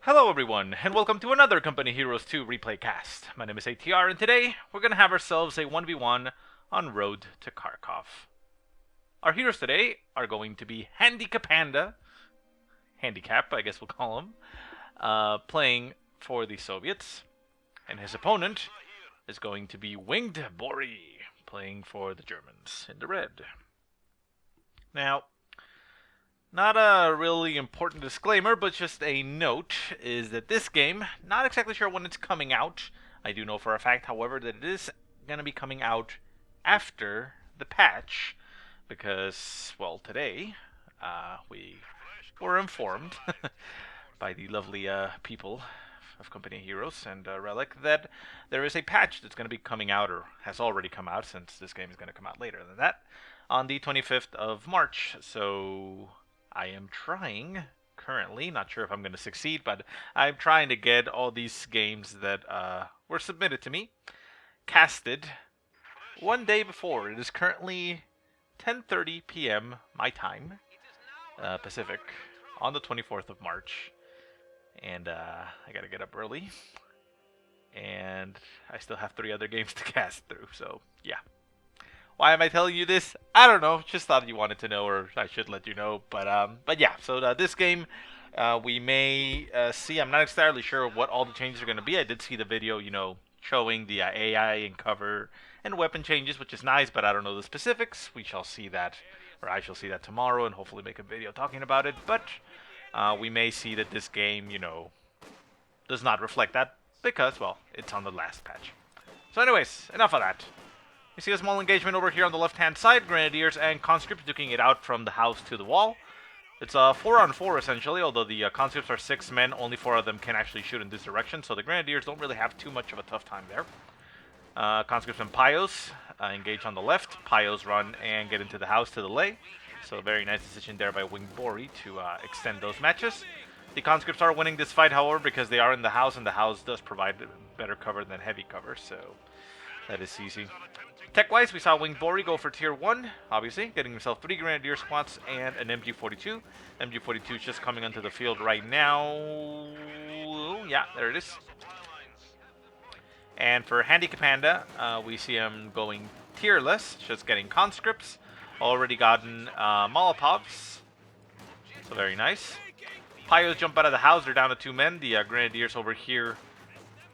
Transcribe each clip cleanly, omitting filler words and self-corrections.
Hello everyone, and welcome to another Company Heroes 2 replay cast. My name is ATR, and today we're going to have ourselves a 1v1 on Road to Kharkov. Our heroes today are going to be HandiCapanda, Handicap I guess we'll call him, playing for the Soviets, and his opponent is going to be WingedBorey, playing for the Germans in the red. Now, not a really important disclaimer, but just a note, is that this game, not exactly sure when it's coming out. I do know for a fact, however, that it is going to be coming out after the patch, because, well, today, we were informed by the lovely people of Company Heroes and Relic that there is a patch that's going to be coming out, or has already come out, since this game is going to come out later than that, on the 25th of March, so I am trying, currently, not sure if I'm going to succeed, but I'm trying to get all these games that were submitted to me casted one day before. It is currently 10:30 p.m. my time, Pacific, on the 24th of March, and I got to get up early, and I still have 3 other games to cast through, so yeah. Why am I telling you this? I don't know. Just thought you wanted to know, or I should let you know. But yeah. So this game, we may see. I'm not entirely sure what all the changes are going to be. I did see the video, showing the AI and cover and weapon changes, which is nice. But I don't know the specifics. We shall see that, or I shall see that tomorrow, and hopefully make a video talking about it. But we may see that this game, does not reflect that because, well, it's on the last patch. So, anyways, enough of that. You see a small engagement over here on the left-hand side. Grenadiers and conscripts duking it out from the house to the wall. It's a 4-on-4 essentially, although the conscripts are 6 men. Only 4 of them can actually shoot in this direction, so the grenadiers don't really have too much of a tough time there. Conscripts and Pyos engage on the left. Pyos run and get into the house to the lay. So very nice decision there by WingedBorey to extend those matches. The conscripts are winning this fight, however, because they are in the house, and the house does provide better cover than heavy cover, so that is easy. Tech-wise, we saw WingedBorey go for Tier 1, obviously, getting himself 3 Grenadier squats and an MG42. MG42 is just coming onto the field right now. Yeah, there it is. And for HandiCapanda, we see him going tierless, just getting conscripts. Already gotten Molotovs, so very nice. Pyos jump out of the house, they're down to 2 men. The Grenadiers over here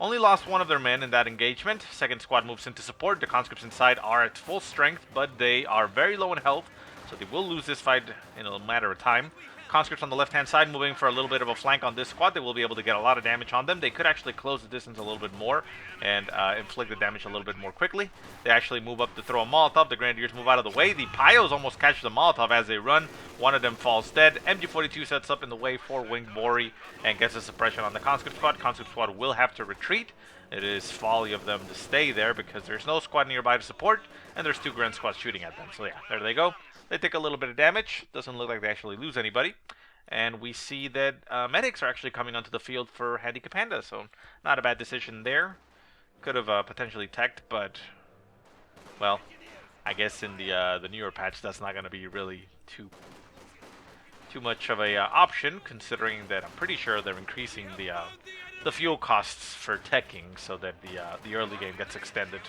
only lost 1 of their men in that engagement. Second squad moves into support. The conscripts inside are at full strength, but they are very low in health, so they will lose this fight in a matter of time. Conscripts on the left-hand side moving for a little bit of a flank on this squad. They will be able to get a lot of damage on them. They could actually close the distance a little bit more and inflict the damage a little bit more quickly. They actually move up to throw a Molotov. The Grenadiers move out of the way. The Pyos almost catch the Molotov as they run. 1 of them falls dead. MG42 sets up in the way for WingedBorey and gets a suppression on the conscript squad. Conscript squad will have to retreat. It is folly of them to stay there because there's no squad nearby to support, and there's 2 Gren squads shooting at them. So yeah, there they go. They take a little bit of damage. Doesn't look like they actually lose anybody. And we see that medics are actually coming onto the field for HandiCapanda, so not a bad decision there. Could have potentially teched, but, well, I guess in the newer patch that's not going to be really too much of a option, considering that I'm pretty sure they're increasing the fuel costs for teching so that the early game gets extended.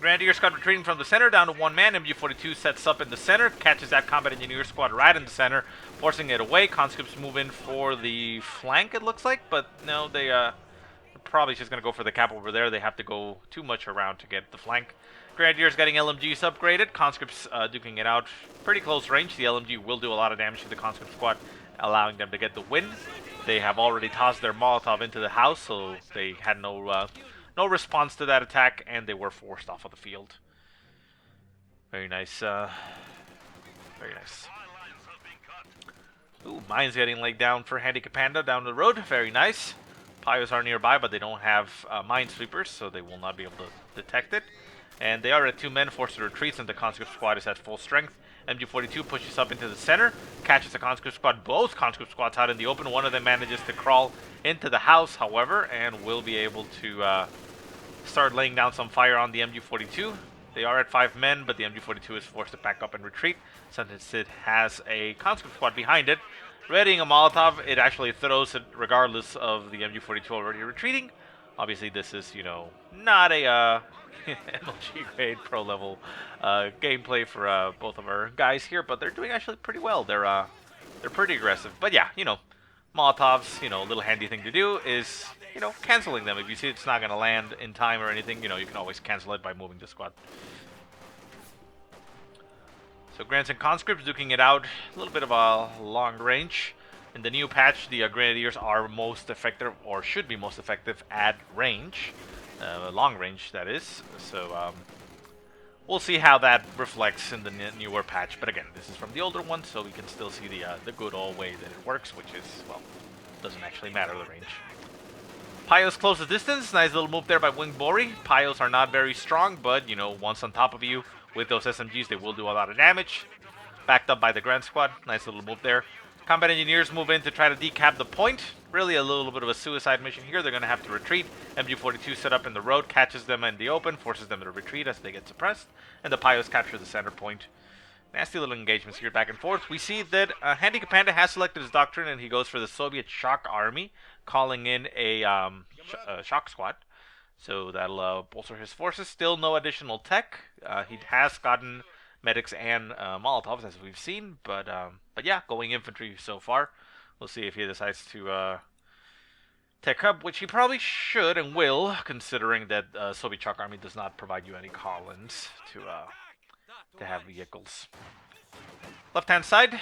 Grenadier squad retreating from the center down to 1 man. MG42 sets up in the center, catches that combat engineer squad right in the center, forcing it away. Conscripts move in for the flank, it looks like, but no, they're probably just going to go for the cap over there. They have to go too much around to get the flank. Grenadiers getting LMGs upgraded. Conscripts duking it out pretty close range. The LMG will do a lot of damage to the conscript squad, allowing them to get the win. They have already tossed their Molotov into the house, so they had no response to that attack, and they were forced off of the field. Very nice. Very nice. Ooh, mines getting laid down for HandiCapanda down the road. Very nice. Pyos are nearby, but they don't have minesweepers, so they will not be able to detect it. And they are at 2 men, forced to retreat, since the conscript squad is at full strength. MG42 pushes up into the center, catches the conscript squad. Both conscript squads out in the open. 1 of them manages to crawl into the house, however, and will be able to start laying down some fire on the MG42. They are at 5 men, but the MG42 is forced to back up and retreat since it has a conscript squad behind it. Readying a Molotov, it actually throws it regardless of the MG42 already retreating. Obviously, this is, you know, not a MLG grade pro level gameplay for both of our guys here, but they're doing actually pretty well. They're pretty aggressive. But yeah, you know, Molotovs, you know, a little handy thing to do is, you know, canceling them. If you see it's not going to land in time or anything, you know, you can always cancel it by moving the squad. So Grants and Conscripts duking it out, a little bit of a long range. In the new patch, the Grenadiers are most effective, or should be most effective, at range. Long range, that is. So we'll see how that reflects in the newer patch. But again, this is from the older one, so we can still see the good old way that it works, which is, well, doesn't actually matter the range. Pyos close the distance. Nice little move there by WingedBorey. Pyos are not very strong, but, you know, once on top of you with those SMGs, they will do a lot of damage. Backed up by the Grand Squad. Nice little move there. Combat Engineers move in to try to decap the point. Really a little bit of a suicide mission here. They're going to have to retreat. MG42 set up in the road, catches them in the open, forces them to retreat as they get suppressed. And the Pyos capture the center point. Nasty little engagements here back and forth. We see that HandiCapanda has selected his Doctrine, and he goes for the Soviet Shock Army, calling in a Shock Squad. So that'll bolster his forces. Still no additional tech. He has gotten medics and Molotovs, as we've seen, but yeah, going infantry so far. We'll see if he decides to tech up, which he probably should and will, considering that Soviet Shock Army does not provide you any call-ins to have vehicles. Left-hand side,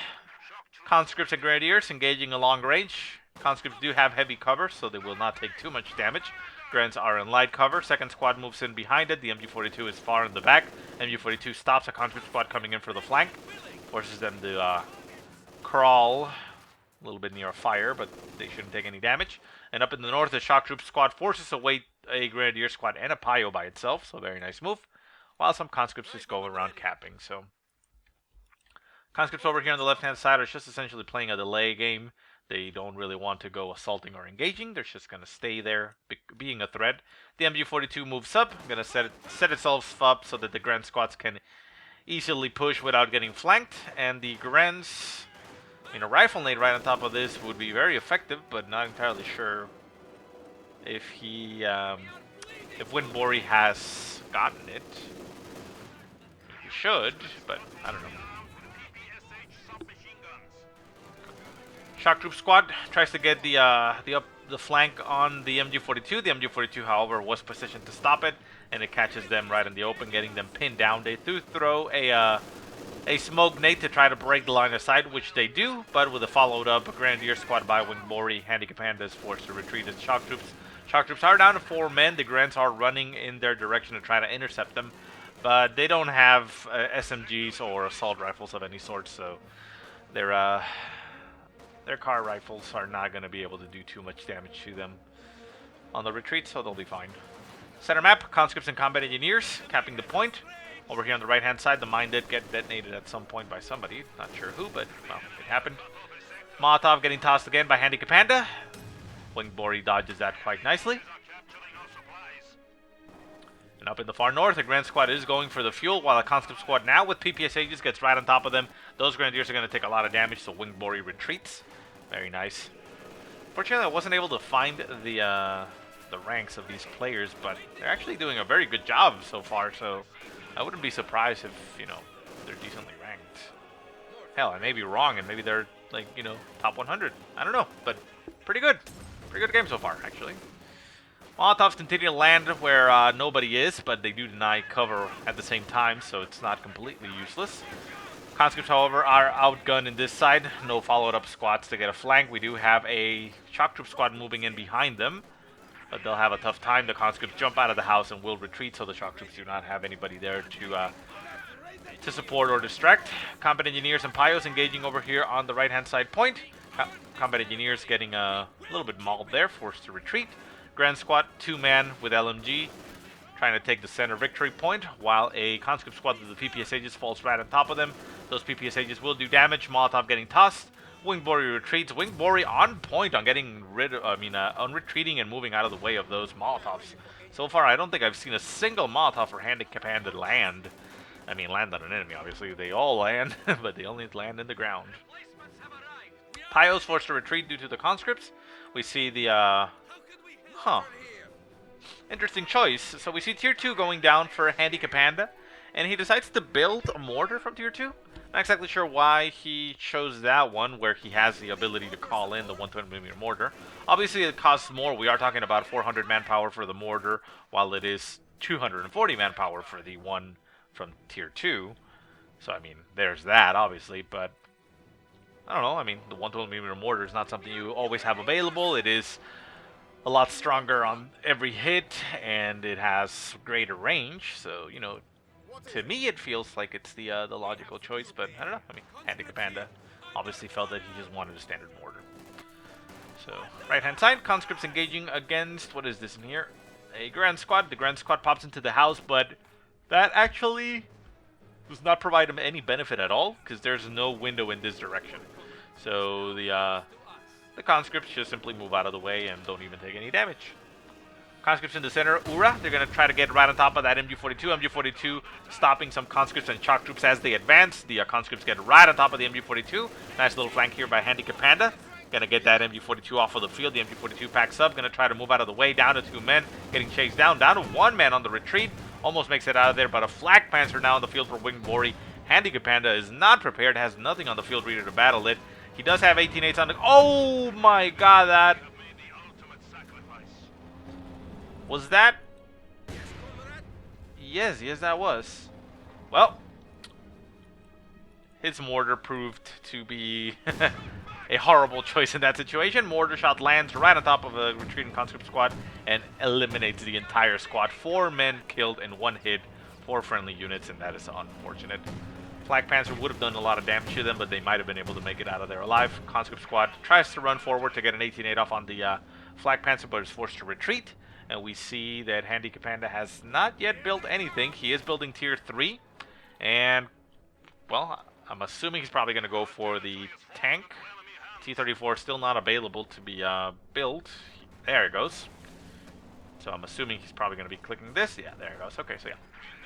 Conscripts and Grenadiers engaging a long range. Conscripts do have heavy cover, so they will not take too much damage. Grants are in light cover. Second squad moves in behind it. The MG42 is far in the back. MG42 stops a conscript squad coming in for the flank. Forces them to crawl a little bit near a fire, but they shouldn't take any damage. And up in the north, the shock troop squad forces away a Grenadier squad and a Pyo by itself, so very nice move. While some conscripts just go around capping, so... Conscripts over here on the left-hand side are just essentially playing a delay game. They don't really want to go assaulting or engaging. They're just going to stay there, being a threat. The MG42 moves up, going to set itself up so that the Grand squads can easily push without getting flanked. And the Grands, you know, rifle nade right on top of this would be very effective, but not entirely sure if if WingedBorey has gotten it. He should, but I don't know. Shock Troop Squad tries to get the flank on the MG42. The MG42, however, was positioned to stop it, and it catches them right in the open, getting them pinned down. They do throw a smoke nade to try to break the line of sight, which they do, but with a followed up Grenadier Squad by WingedBorey, HandiCapanda is forced to retreat as Shock Troops. Shock Troops are down to 4 men. The Grants are running in their direction to try to intercept them, but they don't have SMGs or assault rifles of any sort, so their car rifles are not going to be able to do too much damage to them on the retreat, so they'll be fine. Center map, Conscripts and Combat Engineers, capping the point. Over here on the right-hand side, the mine did get detonated at some point by somebody. Not sure who, but, well, it happened. Molotov getting tossed again by HandiCapanda. WingedBorey dodges that quite nicely. And up in the far north, the Grand Squad is going for the fuel, while the Conscript Squad now with PPSA just gets right on top of them. Those Grenadiers are going to take a lot of damage, so WingedBorey retreats. Very nice. Fortunately, I wasn't able to find the ranks of these players, but they're actually doing a very good job so far, so I wouldn't be surprised if, you know, they're decently ranked. Hell, I may be wrong, and maybe they're, like, you know, top 100. I don't know, but pretty good. Pretty good game so far, actually. Molotovs continue to land where nobody is, but they do deny cover at the same time, so it's not completely useless. Conscripts, however, are outgunned in this side. No followed-up squads to get a flank. We do have a shock troop squad moving in behind them, but they'll have a tough time. The conscripts jump out of the house and will retreat, so the shock troops do not have anybody there to support or distract. Combat Engineers and Pyos engaging over here on the right-hand side point. Combat Engineers getting a little bit mauled there, forced to retreat. Grand Squad, 2-man with LMG, trying to take the center victory point, while a conscript squad with the PPS Aegis falls right on top of them. Those PPS Aegis will do damage. Molotov getting tossed. WingedBorey retreats. WingedBorey on point on getting on retreating and moving out of the way of those Molotovs. So far, I don't think I've seen a single Molotov or HandiCapanda land. I mean, land on an enemy, obviously. They all land, but they only land in the ground. Pio's forced to retreat due to the conscripts. We see the, interesting choice. So we see Tier 2 going down for HandiCapanda, and he decides to build a mortar from Tier 2. Not exactly sure why he chose that one, where he has the ability to call in the 120mm mortar. Obviously, it costs more. We are talking about 400 manpower for the mortar, while it is 240 manpower for the one from Tier 2. So, I mean, there's that, obviously, but I don't know. I mean, the 120mm mortar is not something you always have available. It is a lot stronger on every hit, and it has greater range. So, you know, to me, it feels like it's the logical choice, but I don't know. I mean, HandiCapanda obviously felt that he just wanted a standard mortar. So, right-hand side, conscripts engaging against, what is this in here? A Grand Squad. The Grand Squad pops into the house, but that actually does not provide him any benefit at all, because there's no window in this direction. So, the conscripts just simply move out of the way and don't even take any damage. Conscripts in the center, Ura, they're going to try to get right on top of that MG42. MG42 stopping some conscripts and shock troops as they advance. The conscripts get right on top of the MG42. Nice little flank here by HandiCapanda. Going to get that MG42 off of the field. The MG42 packs up, going to try to move out of the way. Down to 2 men, getting chased down. Down to 1 man on the retreat. Almost makes it out of there, but a flak panzer now on the field for WingedBorey. HandiCapanda is not prepared, has nothing on the field ready to battle it. He does have 18-8s on the... Oh my god, that... Was that? Yes, that was. Well, his mortar proved to be a horrible choice in that situation. Mortar shot lands right on top of a retreating conscript squad and eliminates the entire squad. 4 men killed in 1 hit, 4 friendly units, and that is unfortunate. Flak Panzer would have done a lot of damage to them, but they might have been able to make it out of there alive. Conscript squad tries to run forward to get an 18-8 off on the Flak Panzer, but is forced to retreat. And we see that HandiCapanda has not yet built anything. He is building Tier 3. And, well, I'm assuming he's probably going to go for the tank. T-34 still not available to be built. There it goes. So I'm assuming he's probably going to be clicking this. Yeah, there it goes. Okay, so yeah.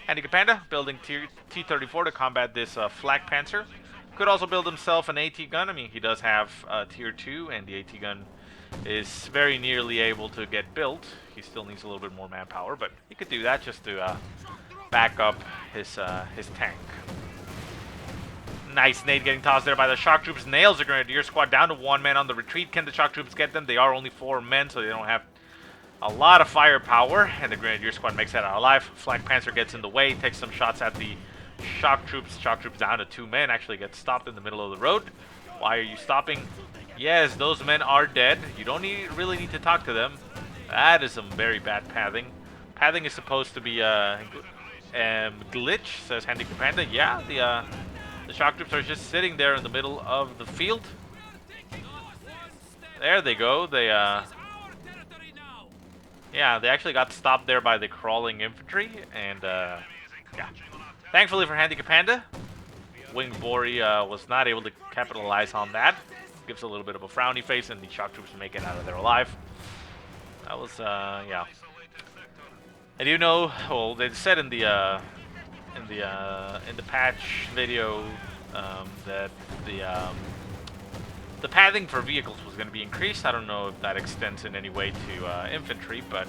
HandiCapanda building T-34 to combat this Flak Panzer. Could also build himself an AT gun. I mean, he does have Tier 2, and the AT gun is very nearly able to get built. He still needs a little bit more manpower, but he could do that just to back up his tank. Nice nade getting tossed there by the shock troops. Nails the Grenadier squad down to 1 man on the retreat. Can the shock troops get them? They are only 4 men, so they don't have a lot of firepower, and the Grenadier squad makes that out alive. Flak Panzer gets in the way, takes some shots at the shock troops. Shock troops down to 2 men, actually gets stopped in the middle of the road. Why are you stopping? Yes, those men are dead. You don't really need to talk to them. That is some very bad pathing. Pathing is supposed to be glitch, says HandiCapanda. Yeah, the shock troops are just sitting there in the middle of the field. There they go. Yeah, they actually got stopped there by the crawling infantry, and yeah. Thankfully for HandiCapanda, WingedBorey was not able to capitalize on that. Gives a little bit of a frowny face, and the shock troops make it out of there alive. That was, yeah. And you know, well, they said in the patch video that the pathing for vehicles was going to be increased. I don't know if that extends in any way to infantry, but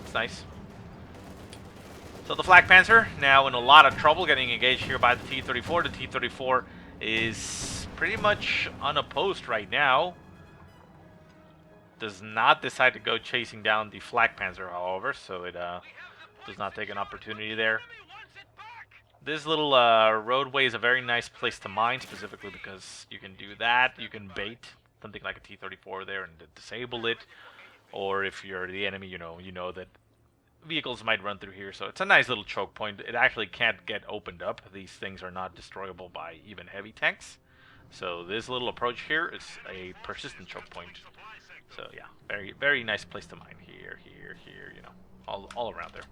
it's nice. So the Flak Panzer now in a lot of trouble, getting engaged here by the T-34. The T-34 is pretty much unopposed right now. Does not decide to go chasing down the Flak Panzer, however, so it does not take an opportunity there. This little roadway is a very nice place to mine, specifically because you can do that. You can bait something like a T-34 there and disable it. Or if you're the enemy, you know that vehicles might run through here. So it's a nice little choke point. It actually can't get opened up. These things are not destroyable by even heavy tanks. So this little approach here is a persistent choke point. So yeah, very, very nice place to mine. Here, you know, all around there.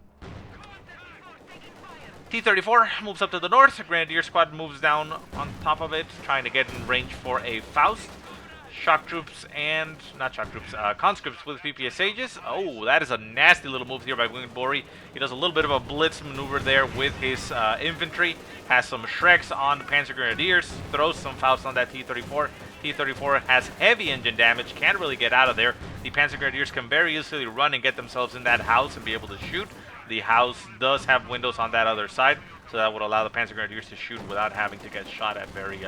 T-34 moves up to the north. Grenadier squad moves down on top of it, trying to get in range for a Faust. shock troops and not shock troops, conscripts with PPS Sages. Oh, that is a nasty little move here by WingedBorey. He does a little bit of a blitz maneuver there with his infantry. Has some Shreks on the Panzer Grenadiers. Throws some Faust on that T-34. T-34 has heavy engine damage. Can't really get out of there. The Panzer Grenadiers can very easily run and get themselves in that house and be able to shoot. The house does have windows on that other side, so that would allow the Panzer Grenadiers to shoot without having to get shot at very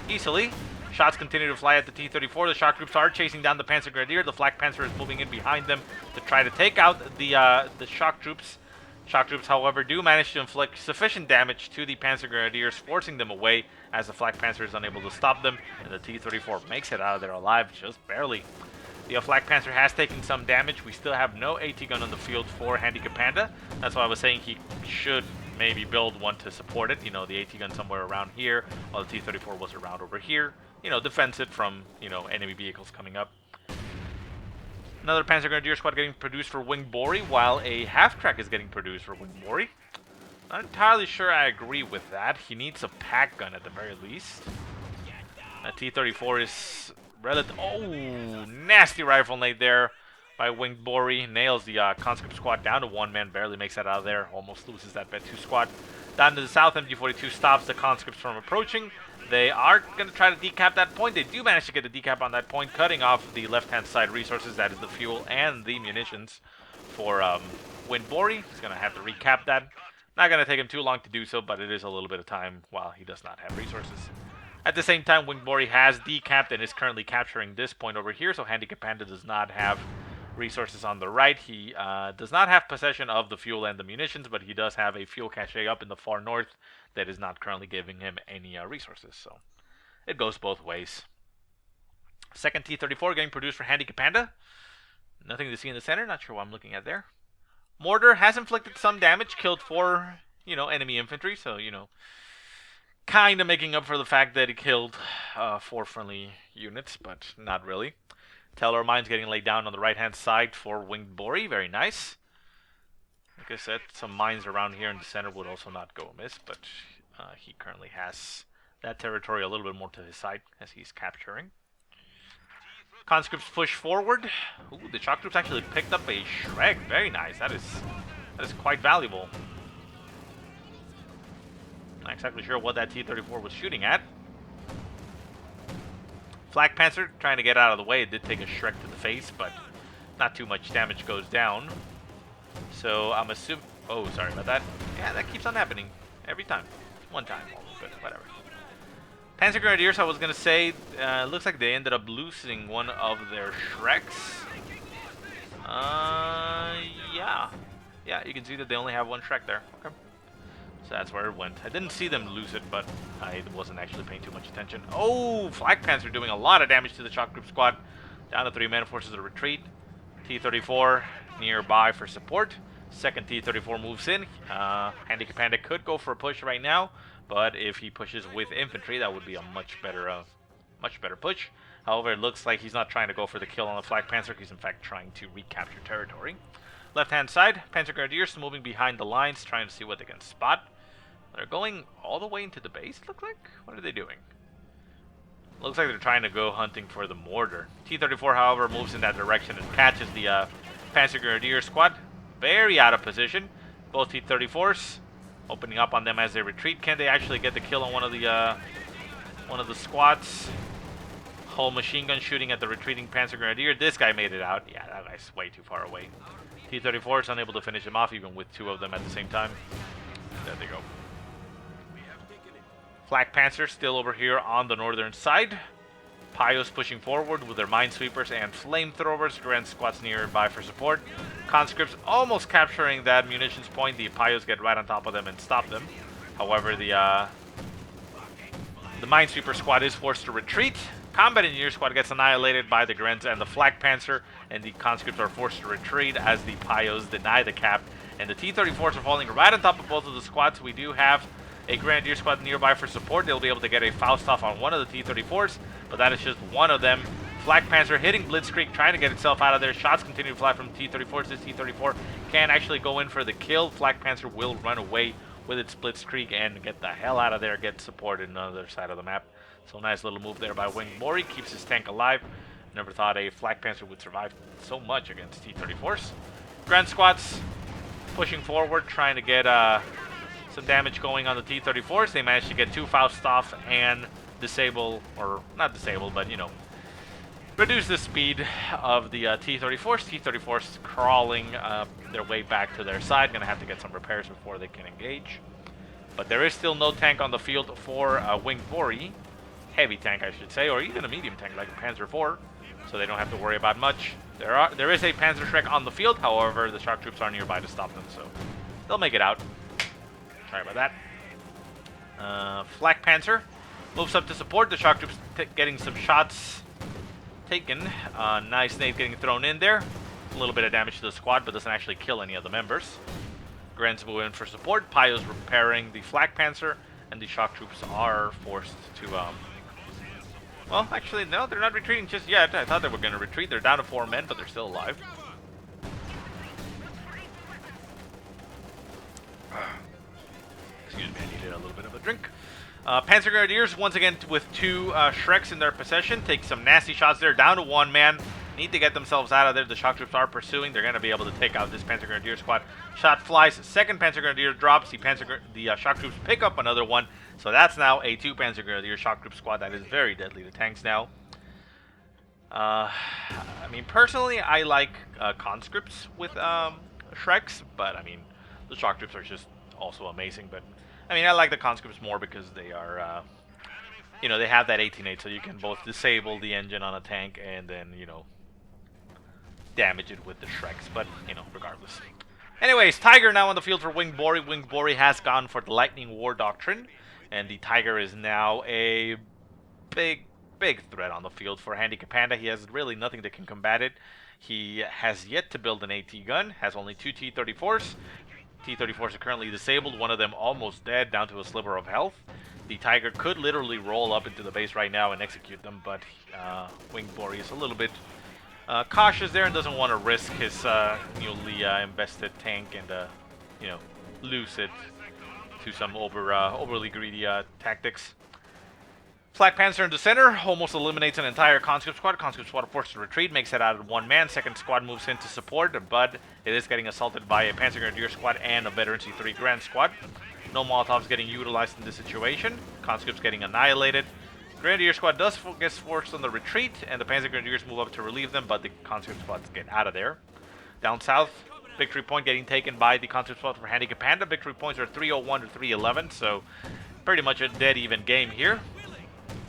easily. Shots continue to fly at the T-34. The shock troops are chasing down the Panzer Grenadier. The Flak Panzer is moving in behind them to try to take out the shock troops. Shock troops, however, do manage to inflict sufficient damage to the Panzer Grenadiers, forcing them away as the Flak Panzer is unable to stop them, and the T-34 makes it out of there alive, just barely. The Flak Panzer has taken some damage. We still have no AT gun on the field for HandiCapanda. That's why I was saying he should maybe build one to support it. You know, the AT gun somewhere around here, while the T-34 was around over here. You know, defends it from, you know, enemy vehicles coming up. Another Panzer Grenadier squad getting produced for WingedBorey, while a half-track is getting produced for WingedBorey. Not entirely sure I agree with that. He needs a pack gun at the very least. That T-34 is relative. Oh, nasty rifle nade there by WingedBorey. Nails the conscript squad down to one man. Barely makes that out of there. Almost loses that Bet 2 squad. Down to the south, MG42 stops the conscripts from approaching. They are going to try to decap that point. They do manage to get the decap on that point, cutting off the left-hand side resources. That is the fuel and the munitions for WingedBorey. He's going to have to recap that. Not going to take him too long to do so, but it is a little bit of time while he does not have resources. At the same time, WingedBorey has decapped and is currently capturing this point over here, so HandiCapanda does not have resources on the right. He does not have possession of the fuel and the munitions, but he does have a fuel cache up in the far north that is not currently giving him any resources, so it goes both ways. Second T-34 getting produced for HandiCapanda. Nothing to see in the center, not sure what I'm looking at there. Mortar has inflicted some damage, killed 4, enemy infantry, so, kind of making up for the fact that he killed 4 friendly units, but not really. Teller mines getting laid down on the right-hand side for WingedBorey, very nice. Like I said, some mines around here in the center would also not go amiss, but he currently has that territory a little bit more to his side as he's capturing. Conscripts push forward. Ooh, the shock troops actually picked up a Shrek. Very nice. That is quite valuable. Not exactly sure what that T-34 was shooting at. Flak Panzer trying to get out of the way. It did take a Shrek to the face, but not too much damage goes down. So I'm assuming... Oh, sorry about that. Yeah, that keeps on happening every time. One time, but whatever. Panzer Grenadiers, I was going to say, looks like they ended up losing one of their Shreks. Yeah. Yeah, you can see that they only have one Shrek there. Okay. So that's where it went. I didn't see them lose it, but I wasn't actually paying too much attention. Oh, Flak Panzer doing a lot of damage to the shock group squad. Down to 3 men, forces a retreat. T-34 nearby for support. Second T-34 moves in. HandiCapanda could go for a push right now, but if he pushes with infantry, that would be a much better push. However, it looks like he's not trying to go for the kill on the Flak Panzer. He's in fact trying to recapture territory. Left-hand side, Panzer Grenadiers moving behind the lines, trying to see what they can spot. They're going all the way into the base, look like? What are they doing? Looks like they're trying to go hunting for the mortar. T-34, however, moves in that direction and catches the Panzer Grenadier squad. Very out of position. Both T-34s opening up on them as they retreat. Can they actually get the kill on one of the squads? Whole machine gun shooting at the retreating Panzer Grenadier. This guy made it out. Yeah, that guy's way too far away. T-34 is unable to finish him off, even with 2 of them at the same time. There they go. Flak Panzer still over here on the northern side. Pios pushing forward with their minesweepers and flamethrowers. Grand squads nearby for support. Conscripts almost capturing that munitions point. The Pios get right on top of them and stop them. However, the minesweeper squad is forced to retreat. Combat engineer squad gets annihilated by the Grens and the Flak Panzer, and the conscripts are forced to retreat as the Pios deny the cap. And the T-34s are falling right on top of both of the squads. We do have a Grenadier squad nearby for support. They'll be able to get a Faust off on one of the T-34s, but that is just one of them. Flak Panzer hitting Blitzkrieg, trying to get itself out of there. Shots continue to fly from T-34s. This T-34 can actually go in for the kill. Flak Panzer will run away with its Blitzkrieg and get the hell out of there, get supported on the other side of the map. So nice little move there by WingedBorey. Keeps his tank alive. Never thought a Flak Panzer would survive so much against T-34s. Grand Squads pushing forward, trying to get some damage going on the T-34s. They managed to get 2 Faust off and disable, or not disable, but, you know, reduce the speed of the T-34s. T-34s crawling their way back to their side. Gonna have to get some repairs before they can engage. But there is still no tank on the field for WingedBorey. Heavy tank, I should say, or even a medium tank like a Panzer IV. So they don't have to worry about much. There is a Panzer Shrek on the field. However, the shock troops are nearby to stop them, so they'll make it out. Sorry about that. Flak Panzer moves up to support. The shock troops getting some shots taken. Nice nade getting thrown in there. A little bit of damage to the squad, but doesn't actually kill any of the members. Grants move in for support. Pyo's repairing the Flak Panzer, and the shock troops are forced to well, actually, no, they're not retreating just yet. I thought they were going to retreat. They're down to 4 men, but they're still alive. Excuse me, I needed a little bit of a drink. Panzer Grenadiers, once again, with 2 Shreks in their possession. Take some nasty shots there. Down to 1 man. Need to get themselves out of there. The shock troops are pursuing. They're going to be able to take out this Panzer Grenadier squad. Shot flies. Second Panzer Grenadier drops. The shock troops pick up another one. So that's now a 2 Panzer Grenadier shock troop squad that is very deadly to tanks now. I mean, personally, I like conscripts with Shreks, but I mean, the shock troops are just also amazing. But I mean, I like the conscripts more because they are, you know, they have that 18-8, so you can both disable the engine on a tank and then, you know, damage it with the Shreks. But you know, regardless. Anyways, Tiger now on the field for WingedBorey. WingedBorey has gone for the Lightning War Doctrine. And the Tiger is now a big threat on the field for HandiCapanda. He has really nothing that can combat it. He has yet to build an AT gun, has only 2 T-34s. T-34s are currently disabled, one of them almost dead, down to a sliver of health. The Tiger could literally roll up into the base right now and execute them, but WingedBorey is a little bit cautious there and doesn't want to risk his newly invested tank and, you know, lose it to some overly greedy tactics. Flak Panzer in the center almost eliminates an entire conscript squad. Conscript squad forced to retreat, makes it out of 1 man. Second squad moves in to support, but it is getting assaulted by a Panzer Grenadier squad and a Veteran C3 Grand squad. No Molotovs getting utilized in this situation. Conscripts getting annihilated. Grenadier squad does get forced on the retreat, and the Panzer Grenadiers move up to relieve them, but the conscript squads get out of there. Down south, victory point getting taken by the conscript squad for HandiCapanda. Victory points are 301 to 311, so pretty much a dead even game here.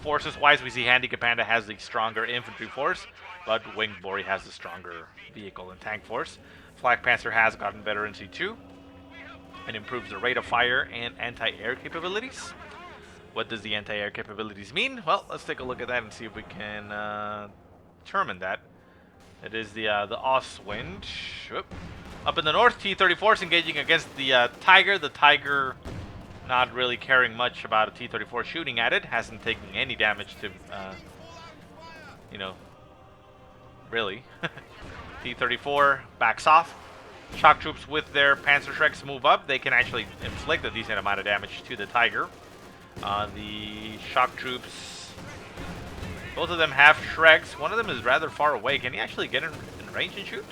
Forces-wise, we see HandiCapanda has the stronger infantry force, but WingedBorey has the stronger vehicle and tank force. Flak Panzer has gotten better in C2 and improves the rate of fire and anti-air capabilities. What does the anti-air capabilities mean? Well, let's take a look at that and see if we can determine that. It is the Ostwind. Up in the north, T-34 is engaging against the Tiger. The Tiger not really caring much about a T-34 shooting at it. Hasn't taken any damage to, you know, really. T-34 backs off. Shock troops with their Panzer Shreks move up. They can actually inflict a decent amount of damage to the Tiger. The shock troops, both of them have Shreks. One of them is rather far away. Can he actually get in range and shoot?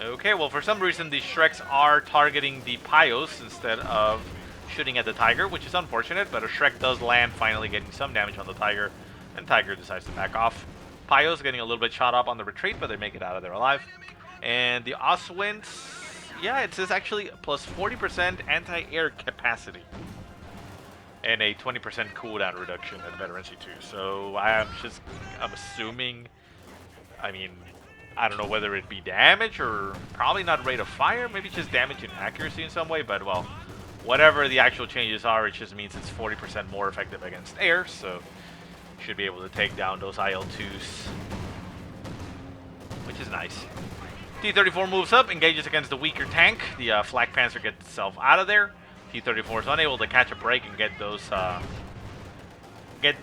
Okay, well, for some reason, the Shreks are targeting the Pyos instead of shooting at the Tiger, which is unfortunate, but a Shrek does land, finally getting some damage on the Tiger, and Tiger decides to back off. Pyos getting a little bit shot up on the retreat, but they make it out of there alive. And the Ostwind, yeah, it says actually plus 40% anti-air capacity and a 20% cooldown reduction at Veteran C2. So I'm assuming, I mean, I don't know whether it be damage or probably not rate of fire, maybe just damage and accuracy in some way, but well, whatever the actual changes are, it just means it's 40% more effective against air, so you should be able to take down those IL-2s, which is nice. T-34 moves up, engages against the weaker tank. The Flak Panzer gets itself out of there. T-34 is unable to catch a break and get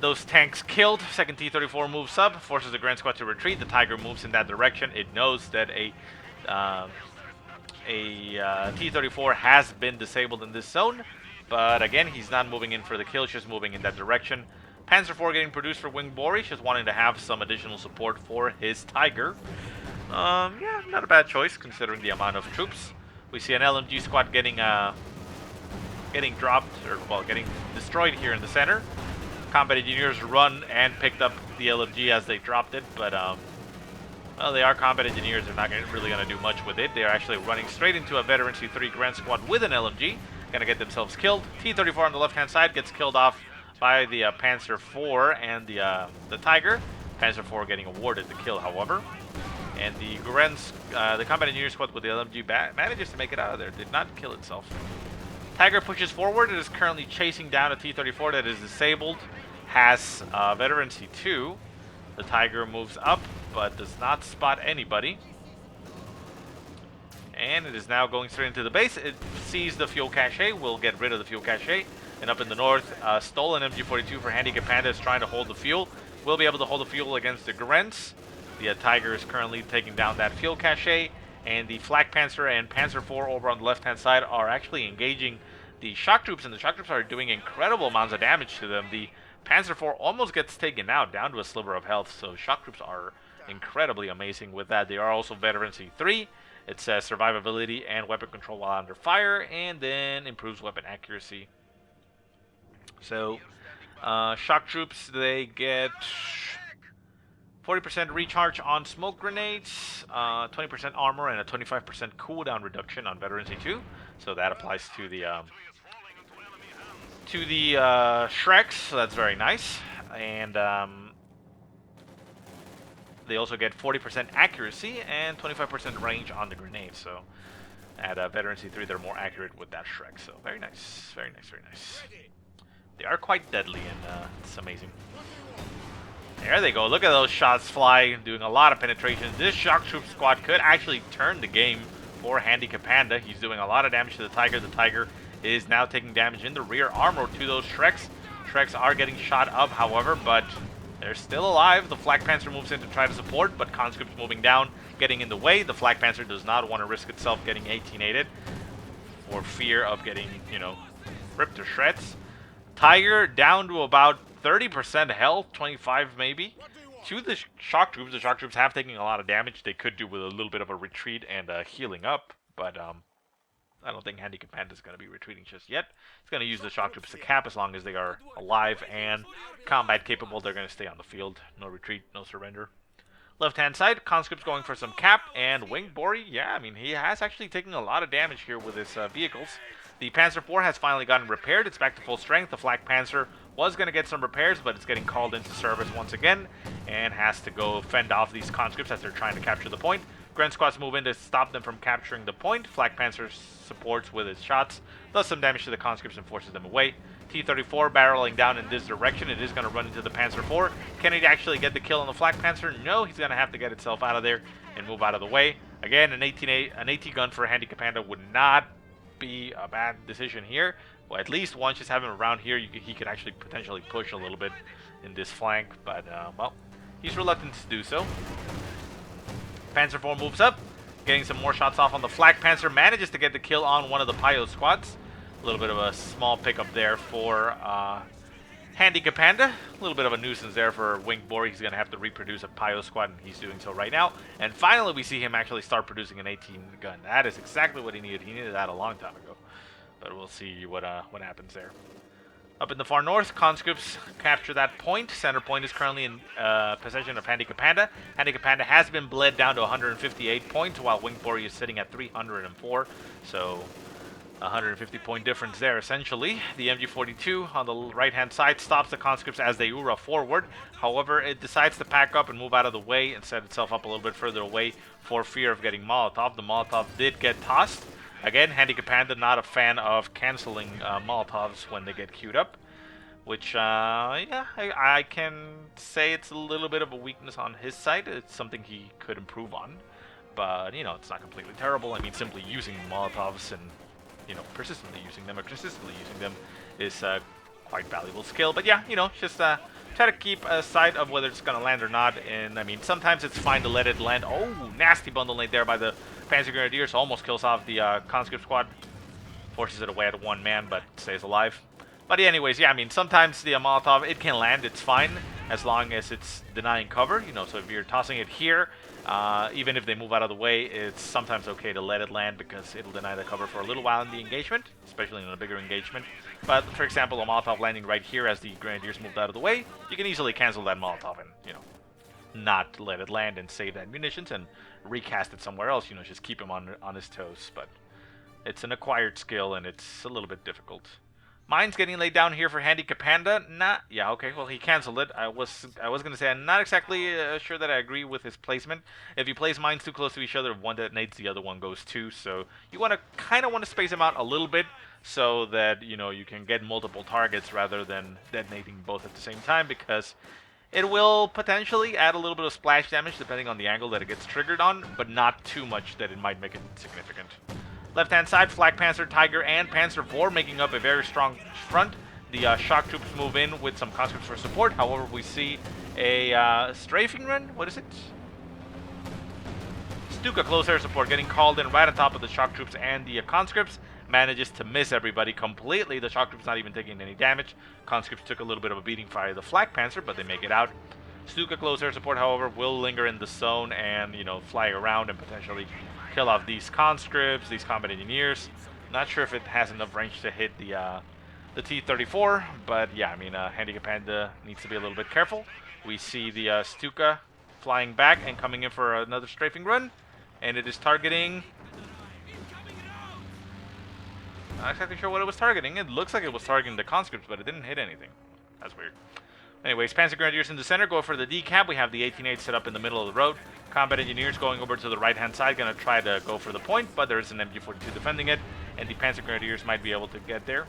those tanks killed. Second T-34 moves up, forces the Grand Squad to retreat. The Tiger moves in that direction. It knows that a a T-34 has been disabled in this zone, but again, he's not moving in for the kill, just moving in that direction. Panzer IV getting produced for WingedBorey, just wanting to have some additional support for his Tiger. Yeah, not a bad choice considering the amount of troops. We see an LMG squad getting dropped, or well, getting destroyed here in the center. Combat engineers run and picked up the LMG as they dropped it, but well, they are combat engineers. They're not really going to do much with it. They're actually running straight into a Veteran C3 Grand Squad with an LMG. Going to get themselves killed. T-34 on the left-hand side gets killed off by the Panzer IV and the Tiger. Panzer IV getting awarded the kill, however. And the combat engineer squad with the LMG manages to make it out of there. Did not kill itself. Tiger pushes forward. It is currently chasing down a T-34 that is disabled. Has Veteran C2. The Tiger moves up, but does not spot anybody. And it is now going straight into the base. It sees the fuel cache, will get rid of the fuel cache. And up in the north, stolen MG42 for HandiCapanda is trying to hold the fuel. Will be able to hold the fuel against the Grents. The Tiger is currently taking down that fuel cache. And the Flak Panzer and Panzer IV over on the left-hand side are actually engaging the shock troops. And the shock troops are doing incredible amounts of damage to them. The Panzer IV almost gets taken out, down to a sliver of health. So shock troops are incredibly amazing with that. They are also Veteran C3. It says survivability and weapon control while under fire, and then improves weapon accuracy. So, shock troops, they get 40% recharge on smoke grenades, 20% armor, and a 25% cooldown reduction on Veteran C2. So that applies to the Shreks. So that's very nice. And they also get 40% accuracy and 25% range on the grenade. So at Veteran C3, they're more accurate with that Shrek. So very nice, very nice, very nice. They are quite deadly, and it's amazing. There they go. Look at those shots fly, doing a lot of penetration. This shock troop squad could actually turn the game for HandiCapanda. He's doing a lot of damage to the Tiger. The Tiger is now taking damage in the rear armor to those Shreks. Shreks are getting shot up, however, but they're still alive. The Flak Panzer moves in to try to support, but conscripts moving down, getting in the way. The Flak Panzer does not want to risk itself getting 18-aided for fear of getting, you know, ripped to shreds. Tiger down to about 30% health, 25 maybe. To the shock troops. The shock troops have taken a lot of damage. They could do with a little bit of a retreat and healing up, but I don't think HandiCapanda is going to be retreating just yet. It's going to use the shock troops to cap as long as they are alive and combat capable. They're going to stay on the field. No retreat, no surrender. Left-hand side, conscripts going for some cap, and WingedBorey, yeah, I mean, he has actually taken a lot of damage here with his vehicles. The Panzer IV has finally gotten repaired. It's back to full strength. The Flak Panzer was going to get some repairs, but it's getting called into service once again and has to go fend off these conscripts as they're trying to capture the point. Grand squads move in to stop them from capturing the point. Flak Panzer supports with his shots, does some damage to the conscripts and forces them away. T-34 barreling down in this direction. It is going to run into the Panzer IV. Can it actually get the kill on the Flak Panzer? No, he's going to have to get itself out of there and move out of the way. Again, an AT gun for HandiCapanda would not be a bad decision here. Well, at least once just have him around here, he could actually potentially push a little bit in this flank, but well, he's reluctant to do so. Panzer IV moves up, getting some more shots off on the Flak Panzer, manages to get the kill on one of the Pio squads. A little bit of a small pickup there for HandiCapanda. A little bit of a nuisance there for WingedBorey. He's going to have to reproduce a Pio squad, and he's doing so right now. And finally, we see him actually start producing an 18 gun. That is exactly what he needed. He needed that a long time ago. But we'll see what happens there. Up in the far north, conscripts capture that point. Center point is currently in possession of HandiCapanda. HandiCapanda has been bled down to 158 points, while WingedBorey is sitting at 304. So 150-point difference there, essentially. The MG42 on the right-hand side stops the conscripts as they ura forward. However, it decides to pack up and move out of the way and set itself up a little bit further away for fear of getting Molotov. The Molotov did get tossed. Again, HandiCapanda not a fan of canceling Molotovs when they get queued up, which, yeah, I can say it's a little bit of a weakness on his side. It's something he could improve on, but, you know, it's not completely terrible. I mean, simply using Molotovs and, you know, persistently using them or consistently using them is quite valuable skill. But yeah, you know, just try to keep a sight of whether it's going to land or not. And I mean, sometimes it's fine to let it land. Oh, nasty bundle nade there by the Panzer Grenadiers almost kills off the conscript squad. Forces it away at 1 man, but stays alive. But anyways, yeah, I mean, sometimes the Molotov, it can land, it's fine, as long as it's denying cover, you know, so if you're tossing it here, even if they move out of the way, it's sometimes okay to let it land because it'll deny the cover for a little while in the engagement, especially in a bigger engagement. But, for example, a Molotov landing right here as the Grenadiers moved out of the way, you can easily cancel that Molotov and, you know, not let it land and save that munitions and recast it somewhere else, you know, just keep him on his toes. But it's an acquired skill and it's a little bit difficult. Mines getting laid down here for HandiCapanda. Yeah, okay, well, he canceled it. I was going to say I'm not exactly sure that I agree with his placement. If you place mines too close to each other, if one detonates, the other one goes too. So you kind of want to space them out a little bit so that, you know, you can get multiple targets rather than detonating both at the same time, because it will potentially add a little bit of splash damage depending on the angle that it gets triggered on, but not too much that it might make it significant. Left-hand side, Flak Panzer, Tiger, and Panzer IV making up a very strong front. The shock troops move in with some conscripts for support. However, we see a strafing run. What is it? Stuka close air support getting called in right on top of the shock troops and the conscripts. Manages to miss everybody completely. The shock troops not even taking any damage. Conscripts took a little bit of a beating by the Flak Panzer, but they make it out. Stuka close air support, however, will linger in the zone and, you know, fly around and potentially kill off these conscripts, these combat engineers. Not sure if it has enough range to hit the T-34, but yeah, I mean, HandiCapanda needs to be a little bit careful. We see the Stuka flying back and coming in for another strafing run, and it is targeting... Not exactly sure what it was targeting. It looks like it was targeting the conscripts, but it didn't hit anything. That's weird. Anyways, Panzer Grenadiers in the center go for the decap. We have the 18-8 set up in the middle of the road. Combat Engineers going over to the right-hand side, going to try to go for the point, but there is an MG-42 defending it, and the Panzer Grenadiers might be able to get there.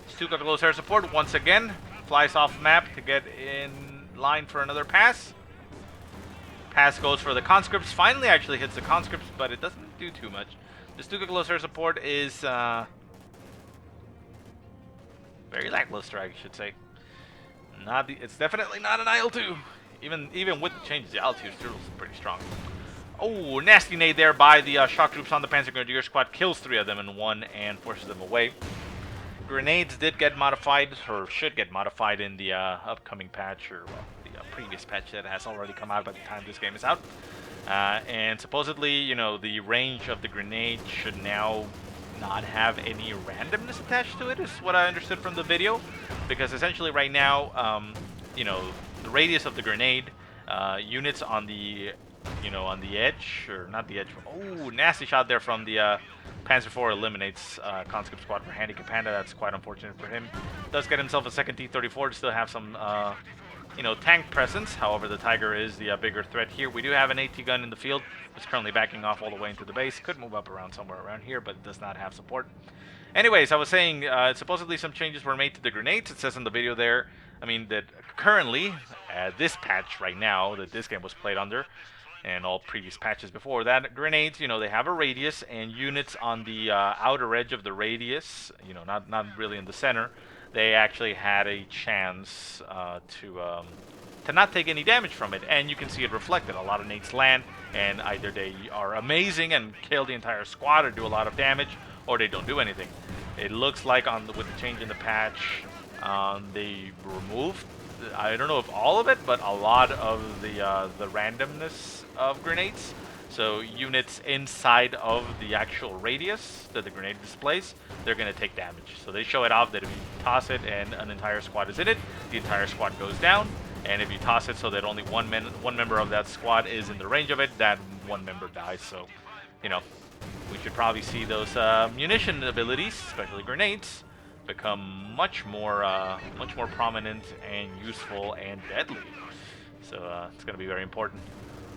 Stuka close air support once again. Flies off map to get in line for another pass. Pass goes for the conscripts. Finally actually hits the conscripts, but it doesn't do too much. The Stuka close air support is very lackluster, I should say. It's definitely not an IL-2. Even with the changes, the altitude is still pretty strong. Oh, nasty nade there by the shock troops on the Panzer Grenadier squad. Kills 3 of them in one and forces them away. Grenades did get modified, or should get modified in the upcoming patch, or well, the previous patch that has already come out by the time this game is out. And supposedly, you know, the range of the grenade should now not have any randomness attached to it, is what I understood from the video. Because essentially right now, you know, the radius of the grenade, units on the, you know, on the edge, or not the edge. Oh, nasty shot there from the Panzer IV eliminates conscript squad for HandiCapanda. That's quite unfortunate for him. Does get himself a second T-34 to still have some, you know, tank presence. However, the Tiger is the bigger threat here. We do have an AT gun in the field. It's currently backing off all the way into the base. Could move up around somewhere around here, but it does not have support. Anyways, I was saying supposedly some changes were made to the grenades. It says in the video there, I mean, that currently, this patch right now that this game was played under, and all previous patches before that, grenades, you know, they have a radius, and units on the outer edge of the radius, you know, not really in the center, they actually had a chance to not take any damage from it, and you can see it reflected. A lot of nades land, and either they are amazing and kill the entire squad or do a lot of damage, or they don't do anything. It looks like with the change in the patch, they removed, I don't know if all of it, but a lot of the randomness of grenades. So units inside of the actual radius that the grenade displays, they're going to take damage. So they show it off that if you toss it and an entire squad is in it, the entire squad goes down. And if you toss it so that only one member of that squad is in the range of it, that one member dies. So, you know, we should probably see those munition abilities, especially grenades, become much more prominent and useful and deadly. So it's going to be very important.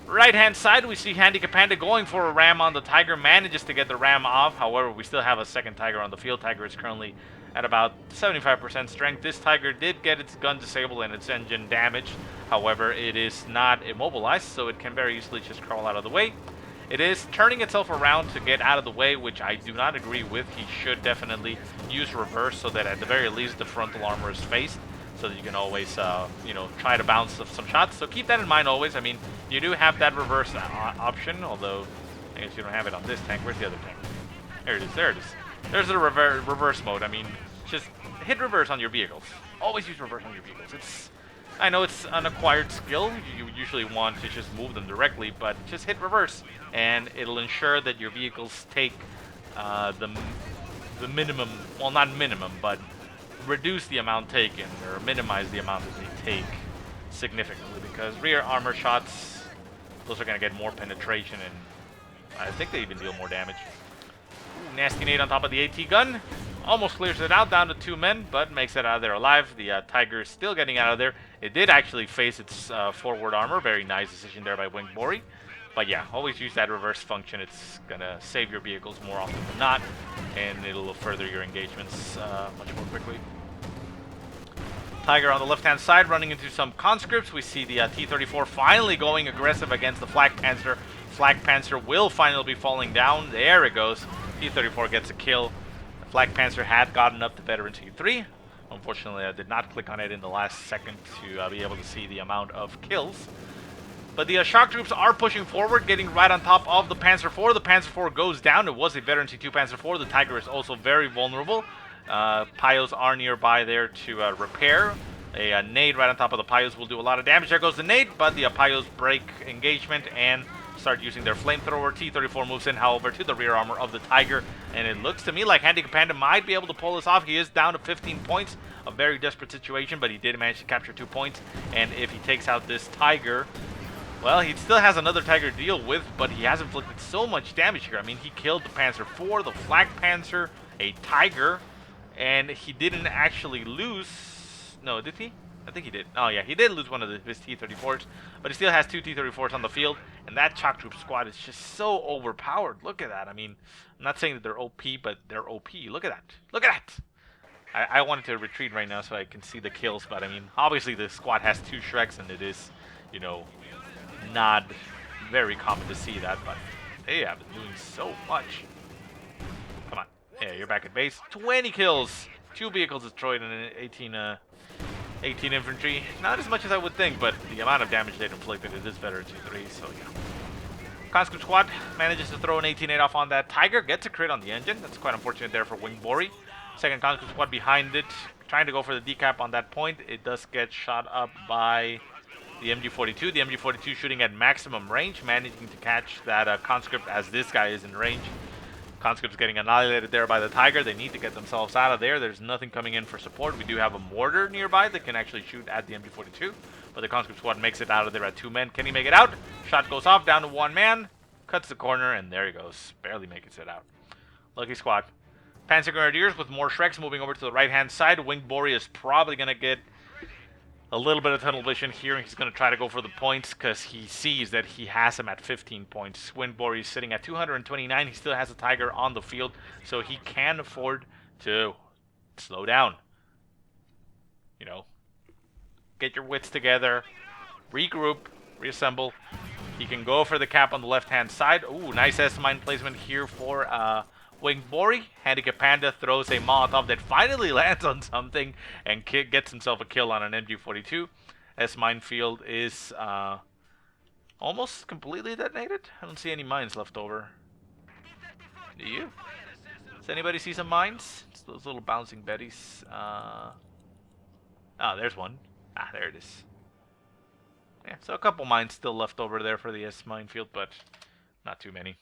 Right-hand side, we see HandiCapanda going for a ram on the Tiger, manages to get the ram off. However, we still have a second Tiger on the field. Tiger is currently at about 75% strength. This Tiger did get its gun disabled and its engine damaged. However, it is not immobilized, so it can very easily just crawl out of the way. It is turning itself around to get out of the way, which I do not agree with. He should definitely use reverse so that at the very least the frontal armor is faced. so that you can always, you know, try to bounce some shots. So keep that in mind always. I mean, you do have that reverse option, although I guess you don't have it on this tank. Where's the other tank? There it is. There it is. There's the reverse mode. I mean, just hit reverse on your vehicles. Always use reverse on your vehicles. I know it's an acquired skill. You usually want to just move them directly, but just hit reverse, and it'll ensure that your vehicles take the minimum, well, not minimum, but reduce the amount taken, or minimize the amount that they take significantly, because rear armor shots, those are going to get more penetration, and I think they even deal more damage. Ooh, nasty nade on top of the AT gun. Almost clears it out, down to 2 men, but makes it out of there alive. The Tiger is still getting out of there. It did actually face its forward armor. Very nice decision there by WingedBorey. But yeah, always use that reverse function. It's going to save your vehicles more often than not, and it'll further your engagements much more quickly. Tiger on the left-hand side running into some conscripts. We see the T-34 finally going aggressive against the Flak Panzer. Flak Panzer will finally be falling down. There it goes. T-34 gets a kill. The Flak Panzer had gotten up to Veteran T3. Unfortunately, I did not click on it in the last second to be able to see the amount of kills. But the shock troops are pushing forward, getting right on top of the Panzer IV. The Panzer IV goes down. It was a Veteran T2 Panzer IV. The Tiger is also very vulnerable. Pios are nearby there to repair. A nade right on top of the Pios will do a lot of damage. There goes the nade, but the Pios break engagement and start using their flamethrower. T-34 moves in, however, to the rear armor of the Tiger, and it looks to me like HandiCapanda might be able to pull this off. He is down to 15 points, a very desperate situation, but he did manage to capture 2 points, and if he takes out this Tiger, well, he still has another Tiger to deal with, but he has inflicted so much damage here. I mean, he killed the Panzer IV, the Flak Panzer, a Tiger, and he didn't actually lose... No, did he? I think he did. Oh, yeah, he did lose one of his T-34s, but he still has 2 T-34s on the field, and that shock troop squad is just so overpowered. Look at that. I mean, I'm not saying that they're OP, but they're OP. Look at that. Look at that. I wanted to retreat right now so I can see the kills, but I mean, obviously the squad has 2 Shreks, and it is, you know, not very common to see that, but they have been doing so much. Come on. Yeah, you're back at base. 20 kills. 2 vehicles destroyed and 18 infantry. Not as much as I would think, but the amount of damage they've inflicted, it is better than 2-3, so yeah. Conscript squad manages to throw an 18-8 off on that Tiger, gets a crit on the engine. That's quite unfortunate there for WingedBorey. Second Conscript squad behind it, trying to go for the decap on that point. It does get shot up by the MG42. The MG42 shooting at maximum range, managing to catch that Conscript as this guy is in range. Conscript's getting annihilated there by the Tiger. They need to get themselves out of there. There's nothing coming in for support. We do have a mortar nearby that can actually shoot at the MG42, but the Conscript squad makes it out of there at 2 men. Can he make it out? Shot goes off, down to 1 man. Cuts the corner, and there he goes. Barely makes it out. Lucky squad. Panzer Grenadiers with more Shreks moving over to the right-hand side. WingedBorey is probably going to get a little bit of tunnel vision here, and he's going to try to go for the points because he sees that he has him at 15 points. WingedBorey is sitting at 229. He still has a Tiger on the field, so he can afford to slow down. You know, get your wits together, regroup, reassemble. He can go for the cap on the left-hand side. Ooh, nice S-mine placement here for WingedBorey. HandiCapanda throws a Molotov that finally lands on something and gets himself a kill on an MG42. S-mine field is almost completely detonated. I don't see any mines left over. Do you? Does anybody see some mines? It's those little bouncing betties. Oh, there's one. Ah, there it is. Yeah, so a couple mines still left over there for the S-mine field, but not too many.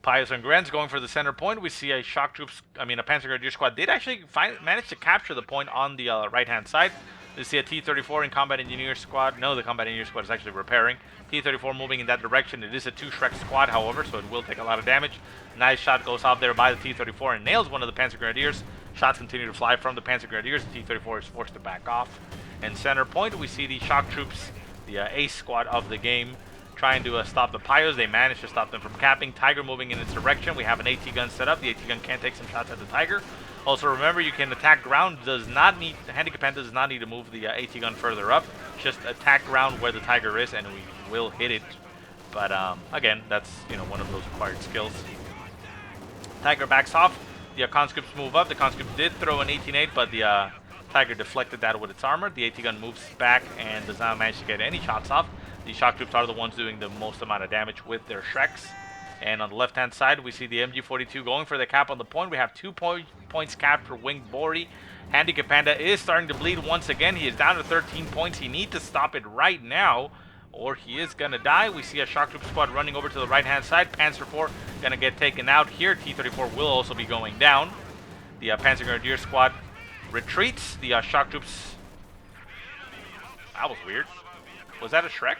Pius and Grenz going for the center point. We see a shock troops, a Panzer Grenadier squad did actually manage to capture the point on the right-hand side. We see a T-34 in Combat Engineer squad. No, the Combat Engineer squad is actually repairing. T-34 moving in that direction. It is a 2-Shrek squad, however, so it will take a lot of damage. Nice shot goes out there by the T-34 and nails one of the Panzer Grenadiers. Shots continue to fly from the Panzer Grenadiers. The T-34 is forced to back off. And center point, we see the shock troops, the ace squad of the game, trying to stop the Pios. They managed to stop them from capping. Tiger moving in its direction. We have an AT gun set up. The AT gun can take some shots at the Tiger. Also remember, you can attack ground. HandiCapanda does not need to move the AT gun further up. Just attack ground where the Tiger is, and we will hit it. But again, that's one of those acquired skills. Tiger backs off. The conscripts move up. The conscript did throw an 18-8, but the Tiger deflected that with its armor. The AT gun moves back and does not manage to get any shots off. The shock troops are the ones doing the most amount of damage with their Shreks. And on the left-hand side, we see the MG42 going for the cap on the point. We have 2 points capped for WingedBorey. HandiCapanda is starting to bleed once again. He is down to 13 points. He needs to stop it right now, or he is going to die. We see a shock troop squad running over to the right-hand side. Panzer IV going to get taken out here. T-34 will also be going down. The Panzer Grenadier squad retreats. The shock troops... That was weird. Was that a Shrek?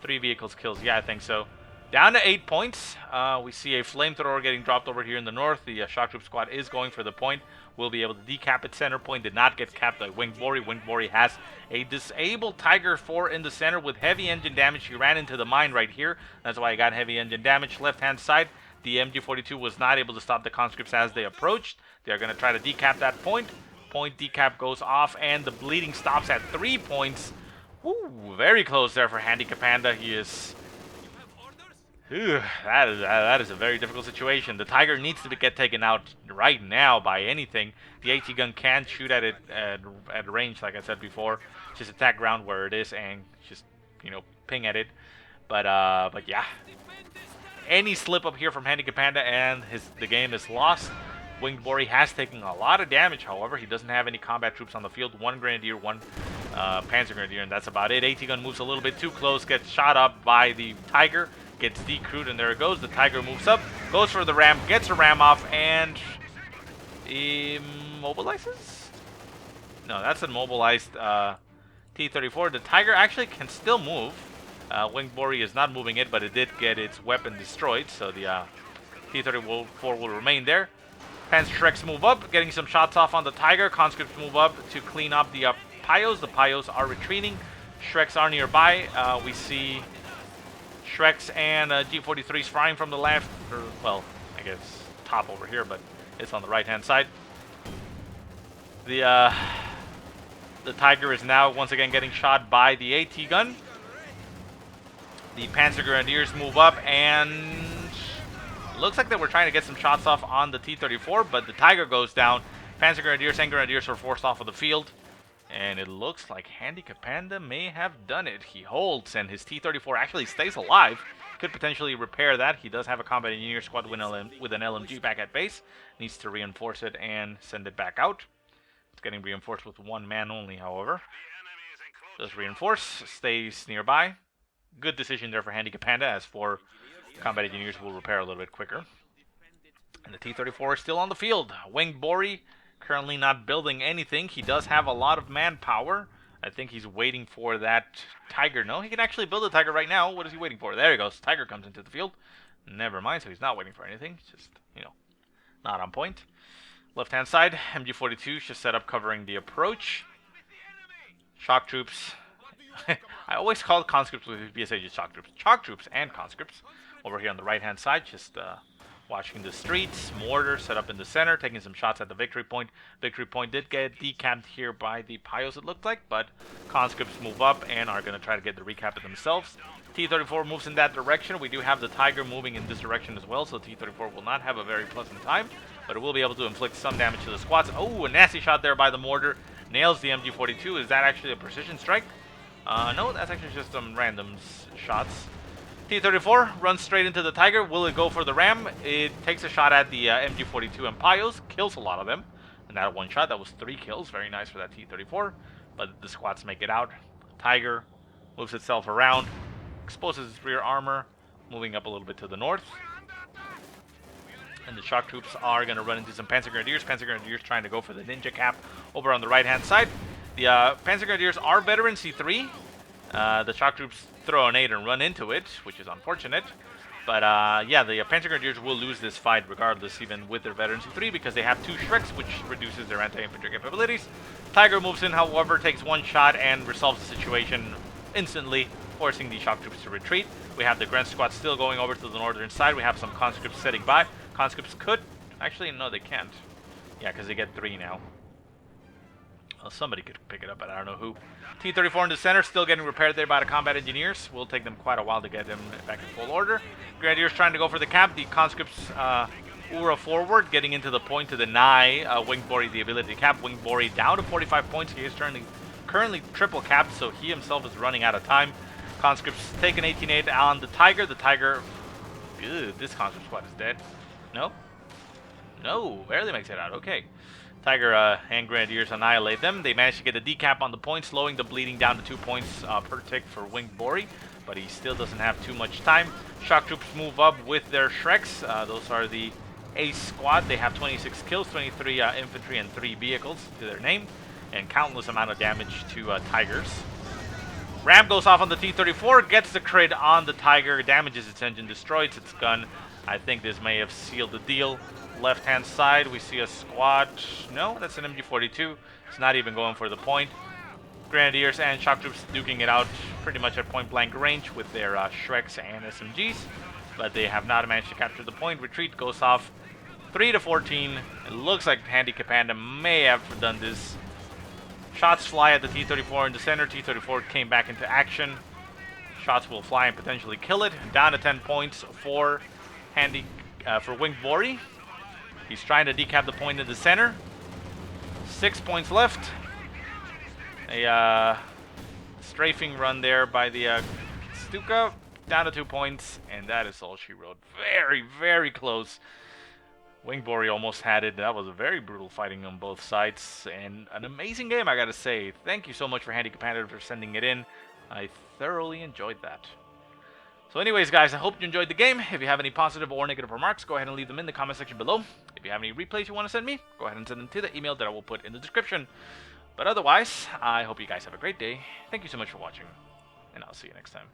3 vehicles kills. Yeah, I think so. Down to 8 points. We see a flamethrower getting dropped over here in the north. The shock troop squad is going for the point. Will be able to decap its center point. Did not get capped by WingedBorey. WingedBorey has a disabled Tiger IV in the center with heavy engine damage. He ran into the mine right here. That's why he got heavy engine damage. Left-hand side, the MG42 was not able to stop the conscripts as they approached. They're going to try to decap that point. Point decap goes off, and the bleeding stops at 3 points. Woo, very close there for HandiCapanda. He is... that is a very difficult situation. The Tiger needs to get taken out right now by anything. The AT gun can shoot at it at range, like I said before. Just attack ground where it is and just, you know, ping at it. But yeah, any slip up here from HandiCapanda and the game is lost. WingedBorey has taken a lot of damage. However, he doesn't have any combat troops on the field. 1 Grenadier, 1 Panzer Grenadier, and that's about it. AT gun moves a little bit too close, gets shot up by the Tiger. Gets decrewed, and there it goes. The Tiger moves up, goes for the ram, gets a ram off, and immobilizes? No, that's immobilized T-34. The Tiger actually can still move. WingedBorey is not moving it, but it did get its weapon destroyed, so the T-34 will remain there. Panzer Shreks move up, getting some shots off on the Tiger. Conscripts move up to clean up the Pyos. The Pyos are retreating. Shreks are nearby. We see Shreks and G43s flying from the left, or, well, I guess top over here, but it's on the right-hand side. The Tiger is now once again getting shot by the AT gun. The Panzer Grenadiers move up, and looks like they were trying to get some shots off on the T-34, but the Tiger goes down. Panzer Grenadiers and Grenadiers are forced off of the field. And it looks like HandiCapanda may have done it. He holds, and his T-34 actually stays alive. Could potentially repair that. He does have a combat engineer squad with an LMG back at base. Needs to reinforce it and send it back out. It's getting reinforced with 1 man only, however. Does reinforce, stays nearby. Good decision there for HandiCapanda, as for combat engineers will repair a little bit quicker. And the T-34 is still on the field. WingedBorey currently not building anything. He does have a lot of manpower. I think he's waiting for that Tiger. No, he can actually build a Tiger right now. What is he waiting for? There he goes. Tiger comes into the field. Never mind, so he's not waiting for anything. Just, you know, not on point. Left-hand side, MG42 just set up covering the approach. Shock troops. I always call conscripts with BSA just shock troops. Shock troops and conscripts. Over here on the right-hand side, just watching the streets. Mortar set up in the center, taking some shots at the victory point. Victory point did get decamped here by the Pyos, it looked like, but conscripts move up and are going to try to get the recap of themselves. T-34 moves in that direction. We do have the Tiger moving in this direction as well, so T-34 will not have a very pleasant time, but it will be able to inflict some damage to the squads. Oh, a nasty shot there by the mortar. Nails the MG42. Is that actually a precision strike? No, that's actually just some random shots. T-34 runs straight into the Tiger. Will it go for the ram? It takes a shot at the MG42 and Pyos, kills a lot of them. And that one shot, that was 3 kills. Very nice for that T-34. But the squads make it out. Tiger moves itself around, exposes its rear armor, moving up a little bit to the north. And the shock troops are going to run into some Panzer Grenadiers. Panzer Grenadiers trying to go for the ninja cap over on the right-hand side. The Panzer Grenadiers are better in C3. The shock troops throw an 8 and run into it, which is unfortunate. But yeah, the Panzer Grenadiers will lose this fight regardless, even with their veteran C3, because they have 2 Shreks, which reduces their anti-infantry capabilities. Tiger moves in, however, takes 1 shot and resolves the situation instantly, forcing the shock troops to retreat. We have the Gren squad still going over to the northern side. We have some conscripts sitting by. Conscripts could... Actually, no, they can't. Yeah, because they get 3 now. Well, somebody could pick it up, but I don't know who. T-34 in the center, still getting repaired there by the combat engineers. Will take them quite a while to get them back in full order. Grenadiers trying to go for the cap. The conscripts Ura forward, getting into the point to deny WingedBorey the ability to cap. WingedBorey down to 45 points. He is currently triple capped, so he himself is running out of time. Conscript's taking 18-8 on the Tiger. The Tiger... Ew, this Conscript squad is dead. No? No, barely makes it out. Okay. Tiger and Grenadiers annihilate them. They manage to get a decap on the point, slowing the bleeding down to 2 points per tick for WingedBorey, but he still doesn't have too much time. Shock Troops move up with their Shreks. Those are the Ace Squad. They have 26 kills, 23 infantry, and 3 vehicles to their name, and countless amount of damage to Tigers. Ram goes off on the T-34, gets the crit on the Tiger, damages its engine, destroys its gun. I think this may have sealed the deal. Left-hand side, we see a squad. No, that's an MG-42. It's not even going for the point. Grenadiers and Shock Troops duking it out pretty much at point-blank range with their Shreks and SMGs, but they have not managed to capture the point. Retreat goes off 3-14. It looks like HandiCapanda may have done this. Shots fly at the T-34 in the center. T-34 came back into action. Shots will fly and potentially kill it. Down to 10 points for WingedBorey. He's trying to decap the point in the center. 6 points left. A strafing run there by the Stuka. Down to 2 points, and that is all she wrote. Very, very close. WingedBorey almost had it. That was a very brutal fighting on both sides, and an amazing game, I gotta say. Thank you so much for HandiCapanda for sending it in. I thoroughly enjoyed that. So anyways, guys, I hope you enjoyed the game. If you have any positive or negative remarks, go ahead and leave them in the comment section below. If you have any replays you want to send me, go ahead and send them to the email that I will put in the description. But otherwise, I hope you guys have a great day. Thank you so much for watching, and I'll see you next time.